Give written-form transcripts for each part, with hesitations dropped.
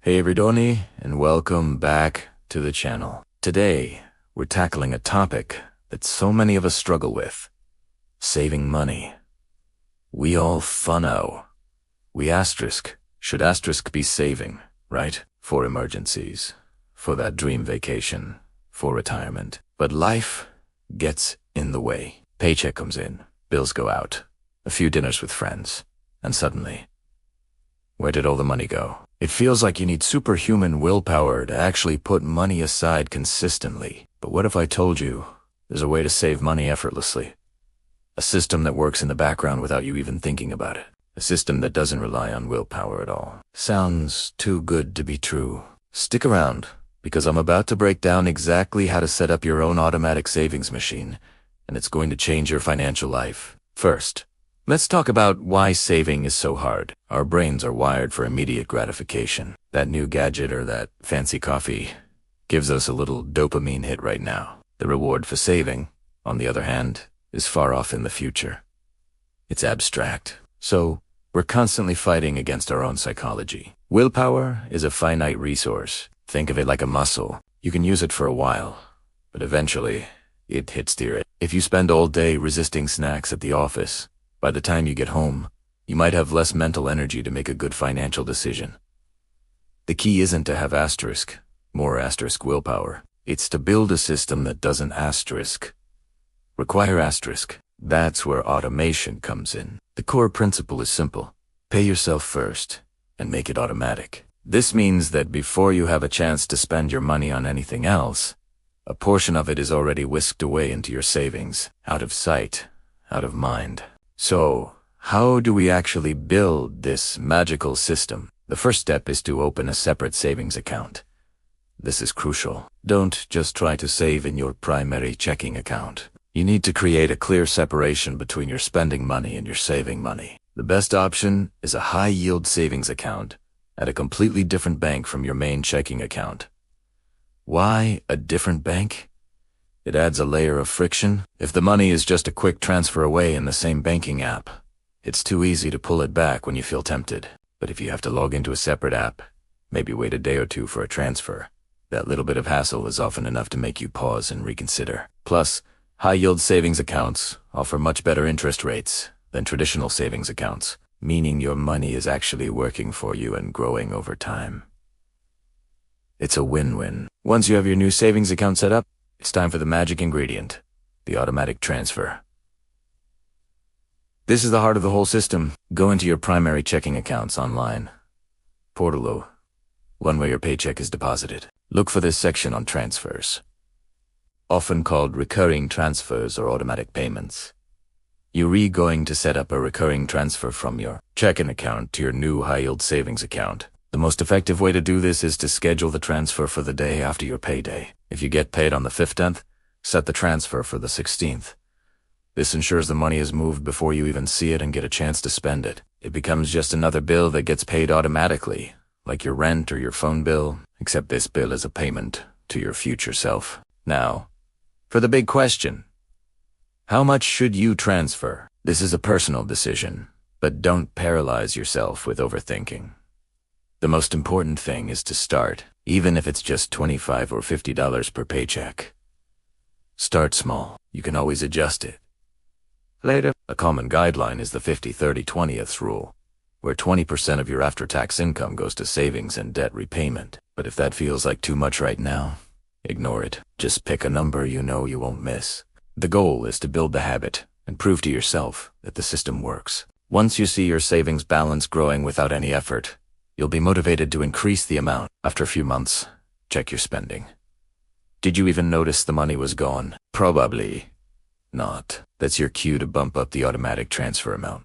Hey everybody, and welcome back to the channel. Today, we're tackling a topic that so many of us struggle with. Saving money. We all funno. Should asterisk be saving, right? For emergencies, for that dream vacation, for retirement. But life gets in the way. Paycheck comes in, bills go out, a few dinners with friends, and suddenly, where did all the money go? It feels like you need superhuman willpower to actually put money aside consistently. But what if I told you there's a way to save money effortlessly? A system that works in the background without you even thinking about it. A system that doesn't rely on willpower at all. Sounds too good to be true. Stick around, because I'm about to break down exactly how to set up your own automatic savings machine, and it's going to change your financial life. First, let's talk about why saving is so hard. Our brains are wired for immediate gratification. That new gadget or that fancy coffee gives us a little dopamine hit right now. The reward for saving, on the other hand, is far off in the future. It's abstract. So, we're constantly fighting against our own psychology. Willpower is a finite resource. Think of it like a muscle. You can use it for a while, but eventually, it hits the earth. If you spend all day resisting snacks at the office, by the time you get home, you might have less mental energy to make a good financial decision. The key isn't to have more asterisk willpower. It's to build a system that doesn't require asterisk. That's where automation comes in. The core principle is simple. Pay yourself first and make it automatic. This means that before you have a chance to spend your money on anything else, a portion of it is already whisked away into your savings, out of sight, out of mind. So, how do we actually build this magical system? The first step is to open a separate savings account. This is crucial. Don't just try to save in your primary checking account. You need to create a clear separation between your spending money and your saving money. The best option is a high-yield savings account at a completely different bank from your main checking account. Why a different bank? It adds a layer of friction. If the money is just a quick transfer away in the same banking app, it's too easy to pull it back when you feel tempted. But if you have to log into a separate app, maybe wait a day or two for a transfer, that little bit of hassle is often enough to make you pause and reconsider. Plus, high-yield savings accounts offer much better interest rates than traditional savings accounts, meaning your money is actually working for you and growing over time. It's a win-win. Once you have your new savings account set up, it's time for the magic ingredient, the automatic transfer. This is the heart of the whole system. Go into your primary checking accounts online. Portalo, one where your paycheck is deposited. Look for this section on transfers, often called recurring transfers or automatic payments. You're going to set up a recurring transfer from your checking account to your new high-yield savings account. The most effective way to do this is to schedule the transfer for the day after your payday. If you get paid on the 15th, set the transfer for the 16th. This ensures the money is moved before you even see it and get a chance to spend it. It becomes just another bill that gets paid automatically, like your rent or your phone bill, except this bill is a payment to your future self. Now, for the big question. How much should you transfer? This is a personal decision, but don't paralyze yourself with overthinking. The most important thing is to start, even if it's just $25 or $50 per paycheck. Start small. You can always adjust it later. A common guideline is the 50-30-20th rule, where 20% of your after-tax income goes to savings and debt repayment. But if that feels like too much right now, ignore it. Just pick a number you know you won't miss. The goal is to build the habit and prove to yourself that the system works. Once you see your savings balance growing without any effort, you'll be motivated to increase the amount. After a few months, check your spending. Did you even notice the money was gone? Probably not. That's your cue to bump up the automatic transfer amount.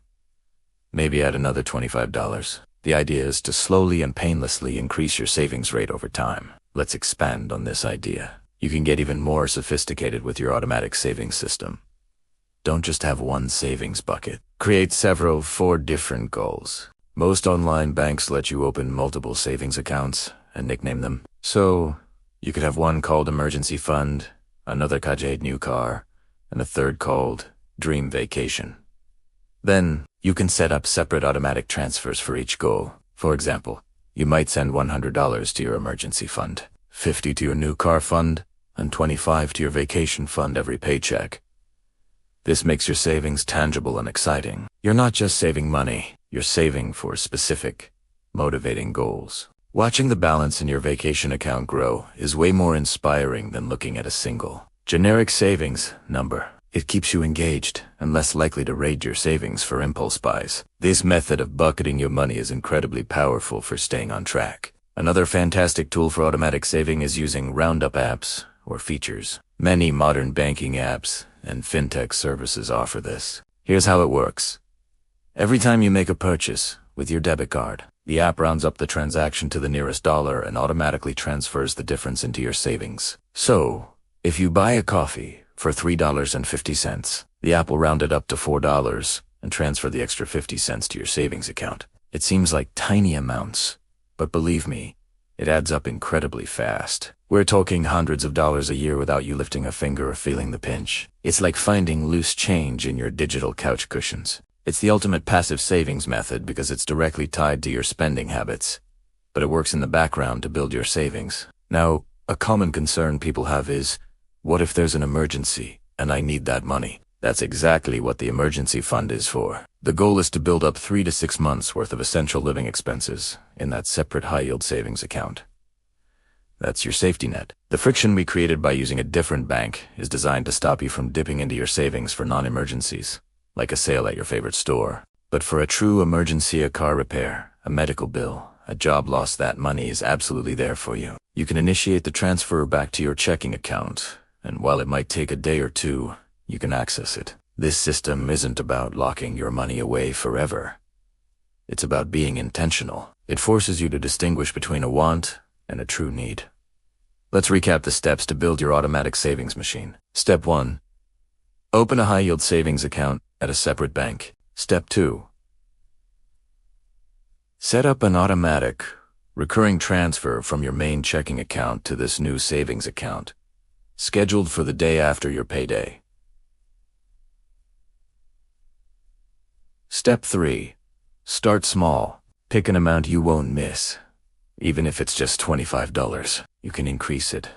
Maybe add another $25. The idea is to slowly and painlessly increase your savings rate over time. Let's expand on this idea. You can get even more sophisticated with your automatic savings system. Don't just have one savings bucket. Create several for different goals. Most online banks let you open multiple savings accounts and nickname them. So, you could have one called Emergency Fund, another called New Car, and a third called Dream Vacation. Then, you can set up separate automatic transfers for each goal. For example, You might send $100 to your emergency fund, $50 to your new car fund, and $25 to your vacation fund every paycheck. This makes your savings tangible and exciting. You're not just saving money, you're saving for specific, motivating goals. Watching the balance in your vacation account grow is way more inspiring than looking at a single, generic savings number. It keeps you engaged and less likely to raid your savings for impulse buys. This method of bucketing your money is incredibly powerful for staying on track. Another fantastic tool for automatic saving is using roundup apps or features. Many modern banking apps and fintech services offer this. Here's how it works. Every time you make a purchase with your debit card, the app rounds up the transaction to the nearest dollar and automatically transfers the difference into your savings. So, if you buy a coffee for $3.50, the app will round it up to $4 and transfer the extra 50 cents to your savings account. It seems like tiny amounts, but believe me, it adds up incredibly fast. We're talking hundreds of dollars a year without you lifting a finger or feeling the pinch. It's like finding loose change in your digital couch cushions. It's the ultimate passive savings method because it's directly tied to your spending habits, but it works in the background to build your savings. Now, a common concern people have is, what if there's an emergency and I need that money? That's exactly what the emergency fund is for. The goal is to build up 3 to 6 months worth of essential living expenses in that separate high-yield savings account. That's your safety net. The friction we created by using a different bank is designed to stop you from dipping into your savings for non-emergencies, like a sale at your favorite store. But for a true emergency, a car repair, a medical bill, a job loss, that money is absolutely there for you. You can initiate the transfer back to your checking account, and while it might take a day or two, you can access it. This system isn't about locking your money away forever. It's about being intentional. It forces you to distinguish between a want and a true need. Let's recap the steps to build your automatic savings machine. Step 1. Open a high-yield savings account at a separate bank. Step 2. Set up an automatic, recurring transfer from your main checking account to this new savings account, scheduled for the day after your payday. Step 3. Start small. Pick an amount you won't miss. Even if it's just $25, you can increase it.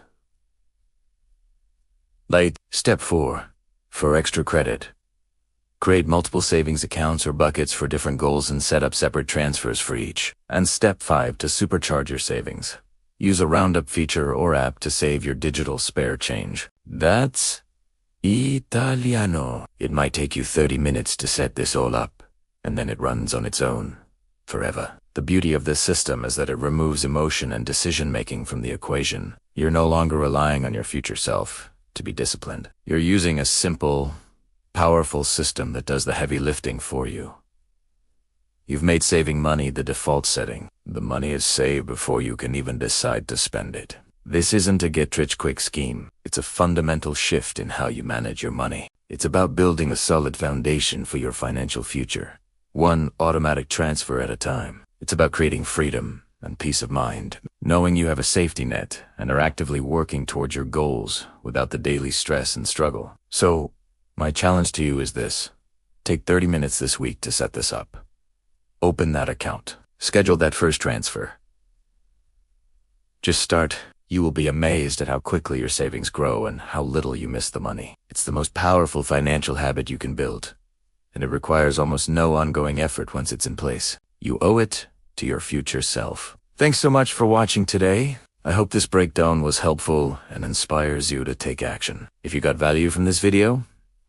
Step 4. For extra credit. Create multiple savings accounts or buckets for different goals and set up separate transfers for each. And Step 5. To supercharge your savings. Use a roundup feature or app to save your digital spare change. That's Italiano. It might take you 30 minutes to set this all up, and then it runs on its own, forever. The beauty of this system is that it removes emotion and decision-making from the equation. You're no longer relying on your future self to be disciplined. You're using a simple, powerful system that does the heavy lifting for you. You've made saving money the default setting. The money is saved before you can even decide to spend it. This isn't a get-rich-quick scheme. It's a fundamental shift in how you manage your money. It's about building a solid foundation for your financial future, one automatic transfer at a time. It's about creating freedom and peace of mind, knowing you have a safety net and are actively working towards your goals without the daily stress and struggle. So, my challenge to you is this. Take 30 minutes this week to set this up. Open that account. Schedule that first transfer. Just start. You will be amazed at how quickly your savings grow and how little you miss the money. It's the most powerful financial habit you can build, and it requires almost no ongoing effort once it's in place. You owe it to your future self. Thanks so much for watching today. I hope this breakdown was helpful and inspires you to take action. If you got value from this video,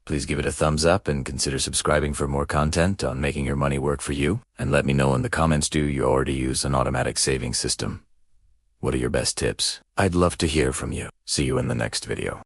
please give it a thumbs up and consider subscribing for more content on making your money work for you. And let me know in the comments, do you already use an automatic savings system? What are your best tips? I'd love to hear from you. See you in the next video.